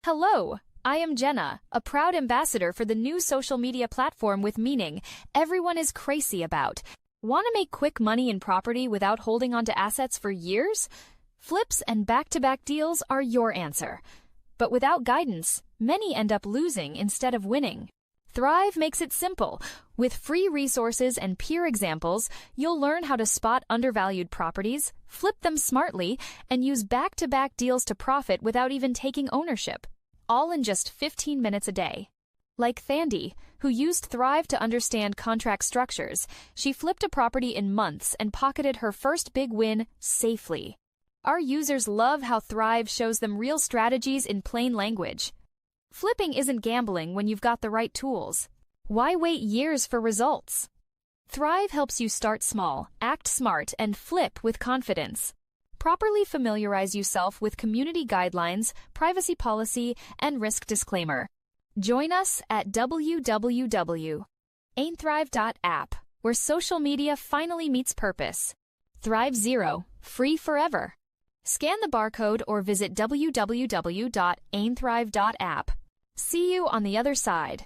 Hello, I am Jenna, a proud ambassador for the new social media platform with meaning everyone is crazy about. Want to make quick money in property without holding onto assets for years? Flips and back-to-back deals are your answer. But without guidance, many end up losing instead of winning. Thrive makes it simple. With free resources and peer examples, you'll learn how to spot undervalued properties, flip them smartly, and use back-to-back deals to profit without even taking ownership. All in just 15 minutes a day. Like Thandi, who used Thrive to understand contract structures, she flipped a property in months and pocketed her first big win safely. Our users love how Thrive shows them real strategies in plain language. Flipping isn't gambling when you've got the right tools. Why wait years for results? Thrive helps you start small, act smart, and flip with confidence. Properly familiarize yourself with community guidelines, privacy policy, and risk disclaimer. Join us at www.ainthrive.app, where social media finally meets purpose. Thrive Zero, free forever. Scan the barcode or visit www.ainthrive.app. See you on the other side.